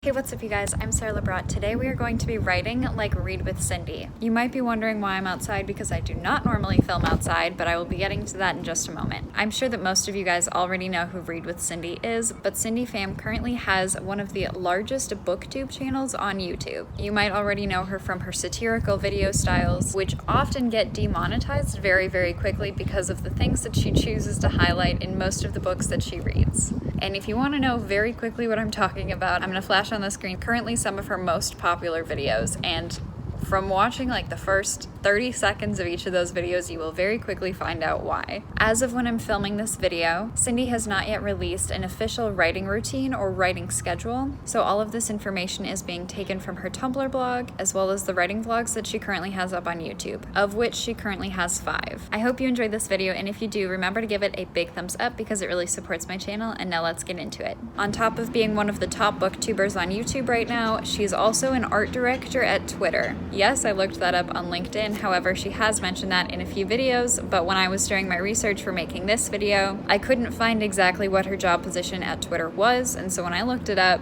Hey, what's up you guys? I'm Sarah LeBrat. Today we are going to be writing like Read with Cindy. You might be wondering why I'm outside because I do not normally film outside, but I will be getting to that in just a moment. I'm sure that most of you guys already know who Read with Cindy is, but Cindy Pham currently has one of the largest booktube channels on YouTube. You might already know her from her satirical video styles, which often get demonetized very, very quickly because of the things that she chooses to highlight in most of the books that she reads. And if you want to know very quickly what I'm talking about, I'm going to flash on the screen currently some of her most popular videos, and from watching like the first 30 seconds of each of those videos, you will very quickly find out why. As of when I'm filming this video, Cindy has not yet released an official writing routine or writing schedule, so all of this information is being taken from her Tumblr blog, as well as the writing vlogs that she currently has up on YouTube, of which she currently has 5. I hope you enjoyed this video, and if you do, remember to give it a big thumbs up because it really supports my channel, and now let's get into it. On top of being one of the top booktubers on YouTube right now, she's also an art director at Twitter. Yes, I looked that up on LinkedIn. However, she has mentioned that in a few videos, but when I was doing my research for making this video, I couldn't find exactly what her job position at Twitter was, and so when I looked it up,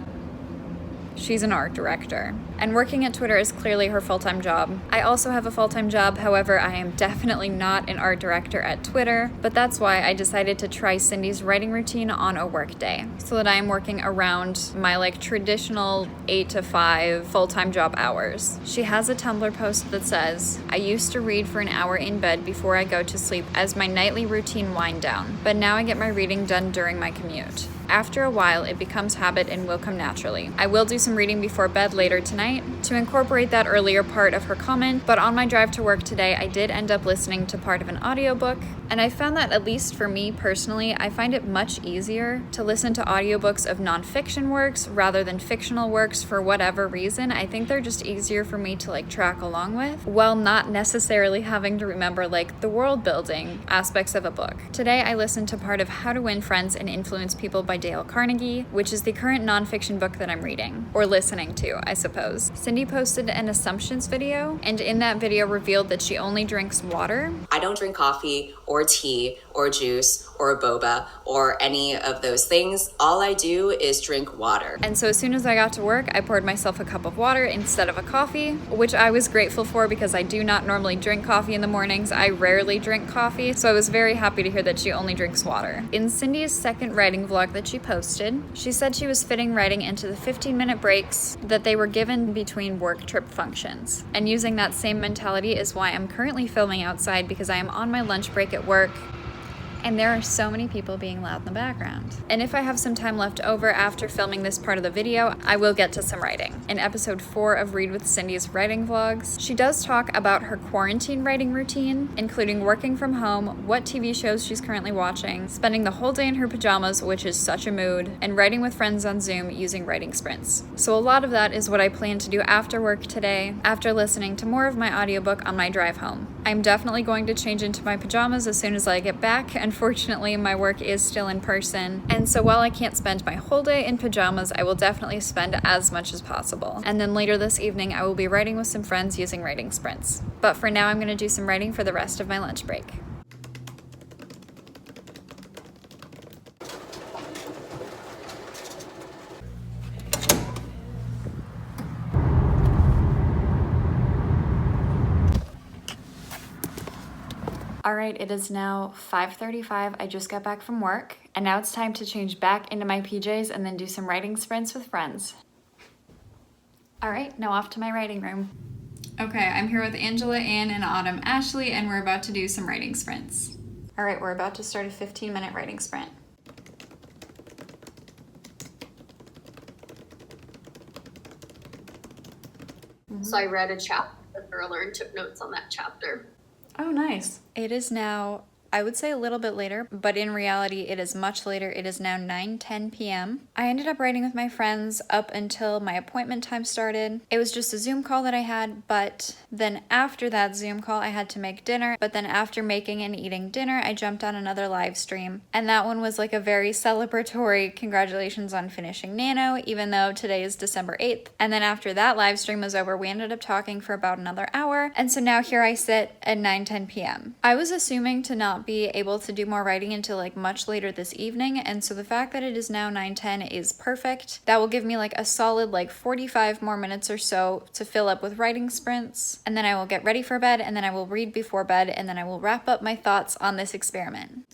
she's an art director. And working at Twitter is clearly her full-time job. I also have a full-time job, however, I am definitely not an art director at Twitter, but that's why I decided to try Cindy's writing routine on a work day, so that I am working around my like traditional 8 to 5 full-time job hours. She has a Tumblr post that says, "I used to read for an hour in bed before I go to sleep as my nightly routine wind down, but now I get my reading done during my commute. After a while, it becomes habit and will come naturally. I will do some reading before bed later tonight to incorporate that earlier part of her comment, but on my drive to work today, I did end up listening to part of an audiobook, and I found that, at least for me personally, I find it much easier to listen to audiobooks of nonfiction works rather than fictional works for whatever reason. I think they're just easier for me to like track along with, while not necessarily having to remember like the world building aspects of a book. Today, I listened to part of How to Win Friends and Influence People by Dale Carnegie, which is the current nonfiction book that I'm reading, or listening to, I suppose. Cindy posted an assumptions video, and in that video revealed that she only drinks water. I don't drink coffee or tea or juice or boba or any of those things. All I do is drink water. And so as soon as I got to work, I poured myself a cup of water instead of a coffee, which I was grateful for because I do not normally drink coffee in the mornings. I rarely drink coffee, so I was very happy to hear that she only drinks water. In Cindy's second writing vlog that she posted, she said she was fitting writing into the 15-minute breaks that they were given between work trip functions. And using that same mentality is why I'm currently filming outside, because I am on my lunch break at work, and there are so many people being loud in the background. And if I have some time left over after filming this part of the video, I will get to some writing. In episode 4 of Read with Cindy's writing vlogs, she does talk about her quarantine writing routine, including working from home, what TV shows she's currently watching, spending the whole day in her pajamas, which is such a mood, and writing with friends on Zoom using writing sprints. So a lot of that is what I plan to do after work today, after listening to more of my audiobook on my drive home. I'm definitely going to change into my pajamas as soon as I get back. Unfortunately, my work is still in person, and so while I can't spend my whole day in pajamas, I will definitely spend as much as possible. And then later this evening, I will be writing with some friends using writing sprints. But for now, I'm going to do some writing for the rest of my lunch break. All right, it is now 5:35. I just got back from work, and now it's time to change back into my PJs and then do some writing sprints with friends. All right, now off to my writing room. Okay, I'm here with Angela, Ann, and Autumn Ashley, and we're about to do some writing sprints. All right, we're about to start a 15-minute writing sprint. So I read a chapter earlier and took notes on that chapter. Oh, nice. It is now, I would say a little bit later, but in reality, it is much later. It is now 9:10 p.m. I ended up writing with my friends up until my appointment time started. It was just a Zoom call that I had, but then after that Zoom call, I had to make dinner. But then after making and eating dinner, I jumped on another live stream. And that one was like a very celebratory congratulations on finishing Nano, even though today is December 8th. And then after that live stream was over, we ended up talking for about another hour. And so now here I sit at 9:10 p.m. I was assuming to not be able to do more writing until like much later this evening, and so the fact that it is now 9:10 is perfect. That will give me like a solid like 45 more minutes or so to fill up with writing sprints, and then I will get ready for bed, and then I will read before bed, and then I will wrap up my thoughts on this experiment.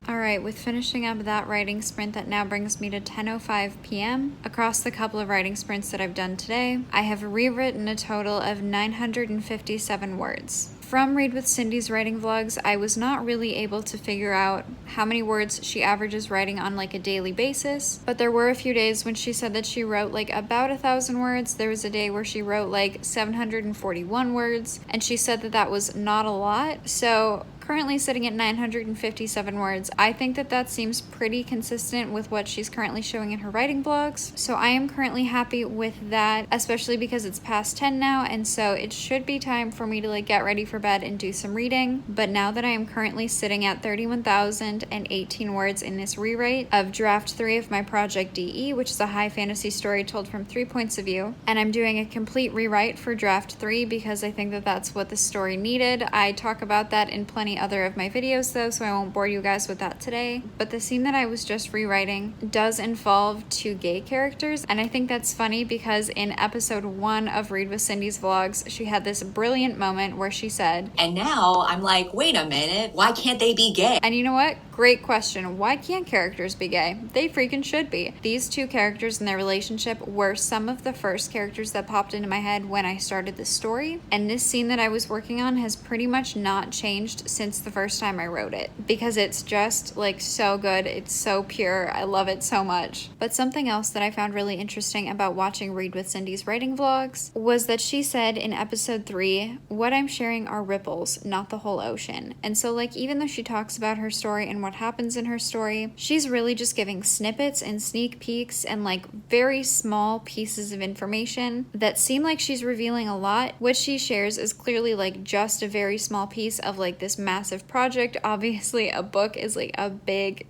Alright, with finishing up that writing sprint, that now brings me to 10:05 p.m. Across the couple of writing sprints that I've done today, I have rewritten a total of 957 words. From Read with Cindy's writing vlogs, I was not really able to figure out how many words she averages writing on like a daily basis, but there were a few days when she said that she wrote like about 1,000 words. There was a day where she wrote like 741 words, and she said that that was not a lot. So currently sitting at 957 words. I think that that seems pretty consistent with what she's currently showing in her writing vlogs. So I am currently happy with that, especially because it's past 10 now, and so it should be time for me to like get ready for bed and do some reading. But now that I am currently sitting at 31,018 words in this rewrite of draft 3 of my project DE, which is a high fantasy story told from 3 points of view, and I'm doing a complete rewrite for draft 3 because I think that that's what the story needed. I talk about that in plenty other of my videos though, so I won't bore you guys with that today. But the scene that I was just rewriting does involve 2 gay characters, and I think that's funny because in episode 1 of Read with Cindy's vlogs, she had this brilliant moment where she said, And now I'm like, wait a minute, why can't they be gay? and you know what? Great question. Why can't characters be gay? They freaking should be. These 2 characters and their relationship were some of the first characters that popped into my head when I started this story, and this scene that I was working on has pretty much not changed since the first time I wrote it, because it's just like so good. It's so pure. I love it so much. But something else that I found really interesting about watching Read with Cindy's writing vlogs was that she said in episode 3, what I'm sharing are ripples, not the whole ocean. And so like even though she talks about her story and what happens in her story, she's really just giving snippets and sneak peeks and like very small pieces of information that seem like she's revealing a lot. What she shares is clearly like just a very small piece of like this massive project. Obviously a book is like a big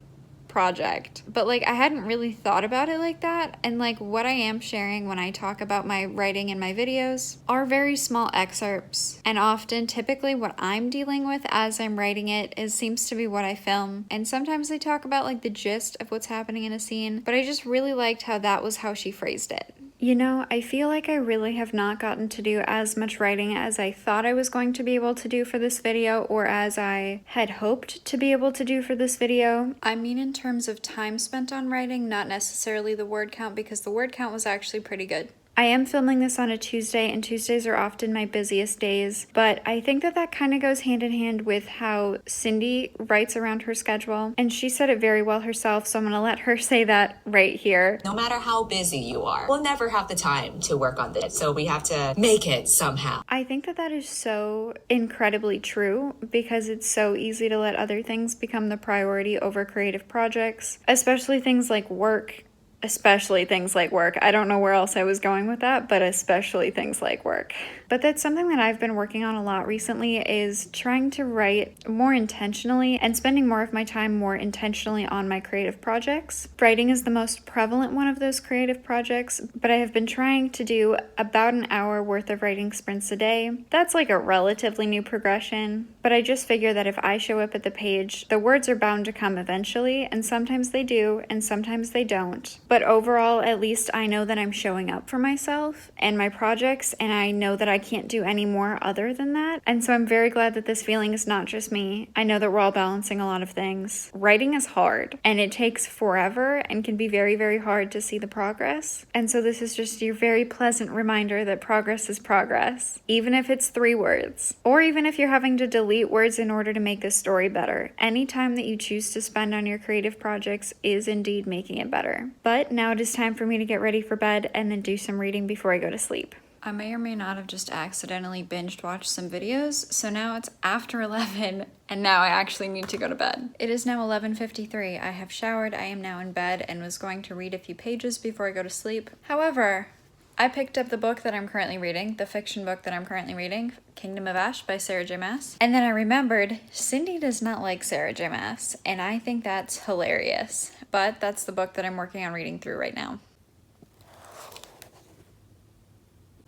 project, but like I hadn't really thought about it like that, and like what I am sharing when I talk about my writing in my videos are very small excerpts, and often typically what I'm dealing with as I'm writing it seems to be what I film, and sometimes I talk about like the gist of what's happening in a scene, but I just really liked how that was how she phrased it. You know, I feel like I really have not gotten to do as much writing as I thought I was going to be able to do for this video, or as I had hoped to be able to do for this video. I mean in terms of time spent on writing, not necessarily the word count, because the word count was actually pretty good. I am filming this on a Tuesday, and Tuesdays are often my busiest days, but I think that that kind of goes hand in hand with how Cindy writes around her schedule, and she said it very well herself, so I'm going to let her say that right here. No matter how busy you are, we'll never have the time to work on this, so we have to make it somehow. I think that that is so incredibly true, because it's so easy to let other things become the priority over creative projects, especially things like work. I don't know where else I was going with that, but especially things like work. But that's something that I've been working on a lot recently, is trying to write more intentionally and spending more of my time more intentionally on my creative projects. Writing is the most prevalent one of those creative projects, but I have been trying to do about an hour worth of writing sprints a day. That's like a relatively new progression, but I just figure that if I show up at the page, the words are bound to come eventually, and sometimes they do, and sometimes they don't. But overall, at least I know that I'm showing up for myself and my projects, and I know that I can't do any more other than that. And so I'm very glad that this feeling is not just me. I know that we're all balancing a lot of things. Writing is hard, and it takes forever and can be very, very hard to see the progress. And so this is just your very pleasant reminder that progress is progress, even if it's 3 words, or even if you're having to delete words in order to make the story better. Any time that you choose to spend on your creative projects is indeed making it better. But now it is time for me to get ready for bed and then do some reading before I go to sleep. I may or may not have just accidentally binged watched some videos, so now it's after 11 and now I actually need to go to bed. It is now 11:53. I have showered, I am now in bed, and was going to read a few pages before I go to sleep. However, I picked up the book that I'm currently reading, the fiction book that I'm currently reading, Kingdom of Ash by Sarah J. Maas. And then I remembered Cindy does not like Sarah J. Maas, and I think that's hilarious. But that's the book that I'm working on reading through right now.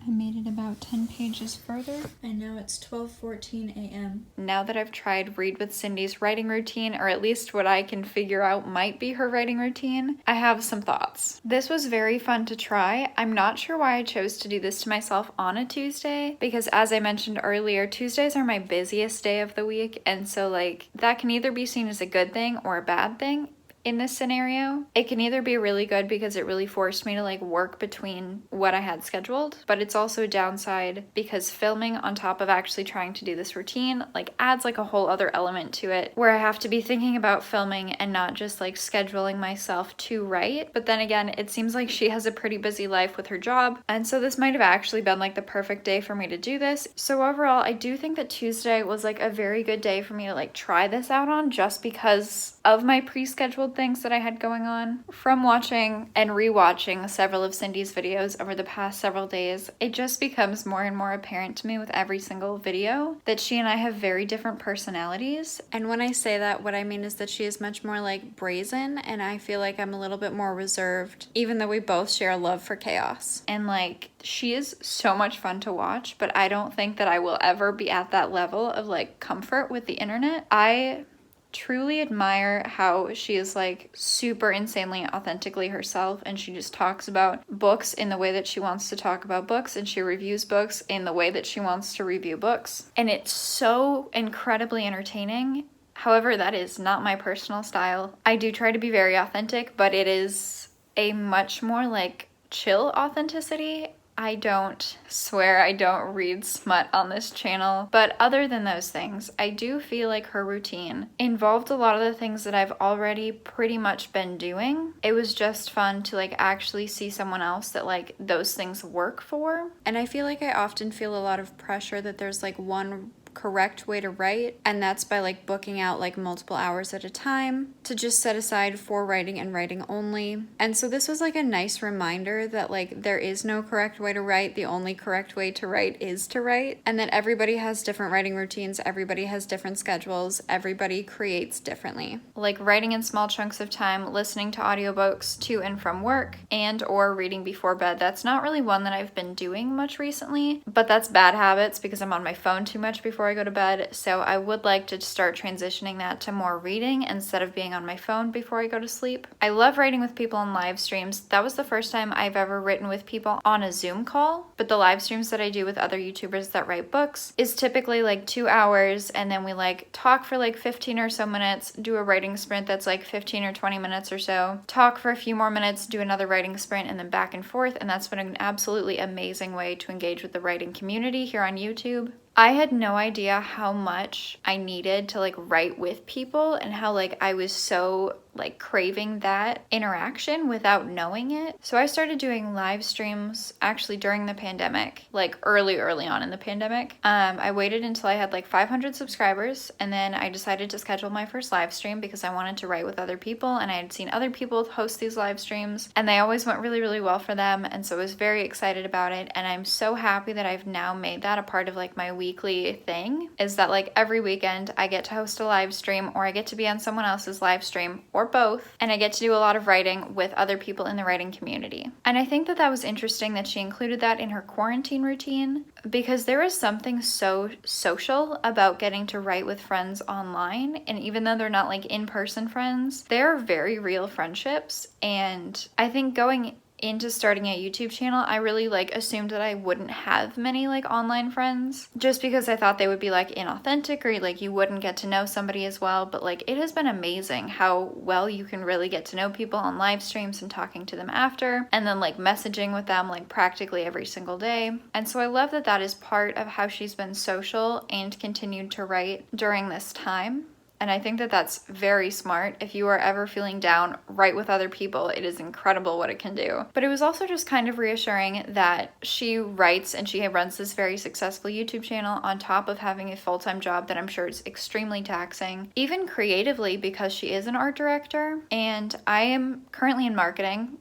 I made it about 10 pages further, and now it's 12:14 a.m. Now that I've tried Read with Cindy's writing routine, or at least what I can figure out might be her writing routine, I have some thoughts. This was very fun to try. I'm not sure why I chose to do this to myself on a Tuesday, because as I mentioned earlier, Tuesdays are my busiest day of the week, and so like that can either be seen as a good thing or a bad thing. In this scenario, it can either be really good because it really forced me to like work between what I had scheduled, but it's also a downside because filming on top of actually trying to do this routine like adds like a whole other element to it where I have to be thinking about filming and not just like scheduling myself to write. But then again, it seems like she has a pretty busy life with her job, and so this might have actually been like the perfect day for me to do this. So overall, I do think that Tuesday was like a very good day for me to like try this out on, just because of my pre-scheduled things that I had going on. From watching and rewatching several of Cindy's videos over the past several days, it just becomes more and more apparent to me with every single video that she and I have very different personalities. And when I say that, what I mean is that she is much more like brazen, and I feel like I'm a little bit more reserved, even though we both share a love for chaos. And like, she is so much fun to watch, but I don't think that I will ever be at that level of like comfort with the internet. I truly admire how she is like super insanely authentically herself, and she just talks about books in the way that she wants to talk about books, and she reviews books in the way that she wants to review books, and it's so incredibly entertaining. However, that is not my personal style. I do try to be very authentic, but it is a much more like chill authenticity. I don't swear I don't read smut on this channel, but other than those things, I do feel like her routine involved a lot of the things that I've already pretty much been doing. It was just fun to like actually see someone else that like those things work for. And I feel like I often feel a lot of pressure that there's like one correct way to write, and that's by like booking out like multiple hours at a time to just set aside for writing and writing only. And so this was like a nice reminder that like there is no correct way to write. The only correct way to write is to write, and that everybody has different writing routines, everybody has different schedules, everybody creates differently. Like writing in small chunks of time, listening to audiobooks to and from work, and or reading before bed. That's not really one that I've been doing much recently, but that's bad habits because I'm on my phone too much before I go to bed. So I would like to start transitioning that to more reading instead of being on my phone before I go to sleep. I love writing with people on live streams. That was the first time I've ever written with people on a Zoom call, but the live streams that I do with other YouTubers that write books is typically like 2 hours, and then we like talk for like 15 or so minutes, do a writing sprint that's like 15 or 20 minutes or so, talk for a few more minutes, do another writing sprint, and then back and forth. And that's been an absolutely amazing way to engage with the writing community here on YouTube. I had no idea how much I needed to like write with people, and how like I was so like craving that interaction without knowing it. So I started doing live streams actually during the pandemic, like early on in the pandemic. I waited until I had like 500 subscribers, and then I decided to schedule my first live stream because I wanted to write with other people, and I had seen other people host these live streams and they always went really well for them, and so I was very excited about it. And I'm so happy that I've now made that a part of like my weekly thing, is that like every weekend I get to host a live stream, or I get to be on someone else's live stream, or both, and I get to do a lot of writing with other people in the writing community. And I think that that was interesting that she included that in her quarantine routine, because there is something so social about getting to write with friends online, and even though they're not like in-person friends, they're very real friendships. And I think going into starting a YouTube channel, I really like assumed that I wouldn't have many like online friends, just because I thought they would be like inauthentic, or like you wouldn't get to know somebody as well. But like it has been amazing how well you can really get to know people on live streams and talking to them after, and then like messaging with them like practically every single day. And so I love that that is part of how she's been social and continued to write during this time. And I think that that's very smart. If you are ever feeling down, write with other people. It is incredible what it can do. But it was also just kind of reassuring that she writes and she runs this very successful YouTube channel on top of having a full-time job that I'm sure is extremely taxing, even creatively, because she is an art director. And I am currently in marketing.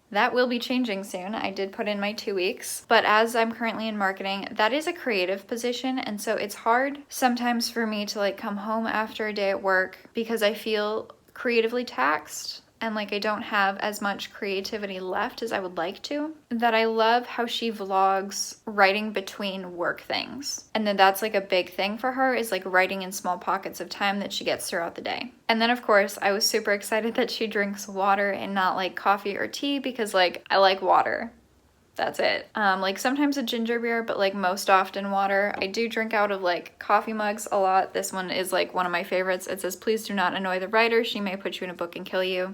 That will be changing soon. I did put in my 2 weeks, but as I'm currently in marketing, that is a creative position, and so it's hard sometimes for me to like come home after a day at work because I feel creatively taxed. and like I don't have as much creativity left as I would like to, that I love how she vlogs writing between work things. And then that's like a big thing for her, is like writing in small pockets of time that she gets throughout the day. And then of course I was super excited that she drinks water and not like coffee or tea, because like I like water. That's it. Like sometimes a ginger beer, but like most often water. I do drink out of like coffee mugs a lot. This one is like one of my favorites. It says, "Please do not annoy the writer. She may put you in a book and kill you."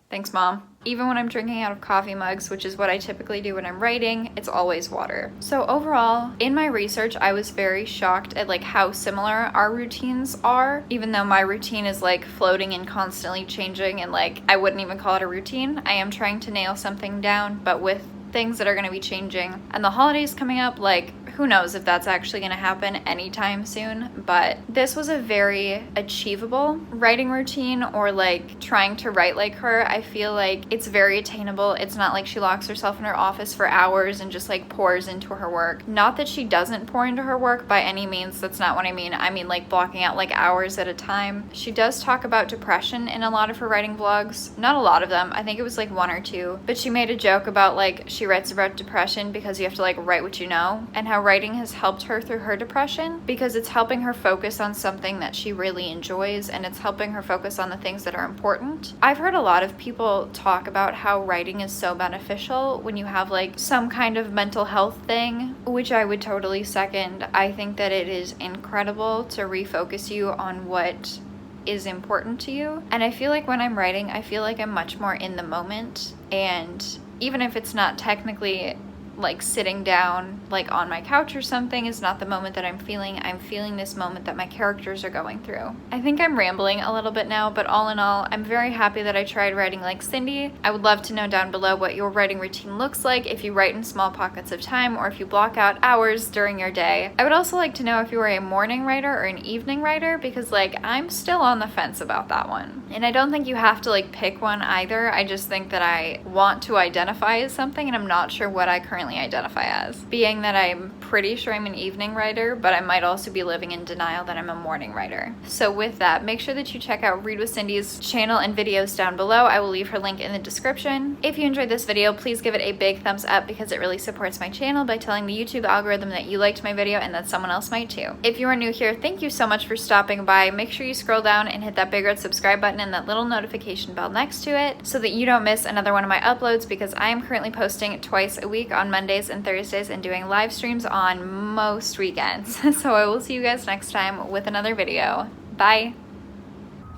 Thanks, Mom. Even when I'm drinking out of coffee mugs, which is what I typically do when I'm writing, it's always water. So overall, in my research, I was very shocked at like how similar our routines are, even though my routine is like floating and constantly changing, and like I wouldn't even call it a routine. I am trying to nail something down, but with things that are going to be changing. And the holidays coming up, like who knows if that's actually going to happen anytime soon, but this was a very achievable writing routine, or like trying to write like her. I feel like it's very attainable. It's not like she locks herself in her office for hours and just like pours into her work. Not that she doesn't pour into her work by any means, that's not what I mean. I mean like blocking out like hours at a time. She does talk about depression in a lot of her writing vlogs. Not a lot of them, I think it was like 1 or 2, but she made a joke about like she writes about depression because you have to like write what you know, and how writing has helped her through her depression because it's helping her focus on something that she really enjoys, and it's helping her focus on the things that are important. I've heard a lot of people talk about how writing is so beneficial when you have like some kind of mental health thing, which I would totally second. I think that it is incredible to refocus you on what is important to you. And I feel like when I'm writing, I feel like I'm much more in the moment, and even if it's not technically like sitting down like on my couch or something is not the moment that I'm feeling this moment that my characters are going through. I think I'm rambling a little bit now, but all in all, I'm very happy that I tried writing like Cindy. I would love to know down below what your writing routine looks like, if you write in small pockets of time or if you block out hours during your day. I would also like to know if you are a morning writer or an evening writer, because like I'm still on the fence about that one. And I don't think you have to like pick one either. I just think that I want to identify as something, and I'm not sure what I currently identify as. Being that I'm pretty sure I'm an evening writer, but I might also be living in denial that I'm a morning writer. So with that, make sure that you check out Read with Cindy's channel and videos down below. I will leave her link in the description. If you enjoyed this video, please give it a big thumbs up, because it really supports my channel by telling the YouTube algorithm that you liked my video and that someone else might too. If you are new here, thank you so much for stopping by. Make sure you scroll down and hit that big red subscribe button and that little notification bell next to it so that you don't miss another one of my uploads, because I am currently posting twice a week on Mondays and Thursdays and doing live streams on most weekends. So I will see you guys next time with another video. Bye.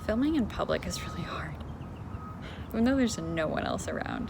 Filming in public is really hard, even though there's no one else around.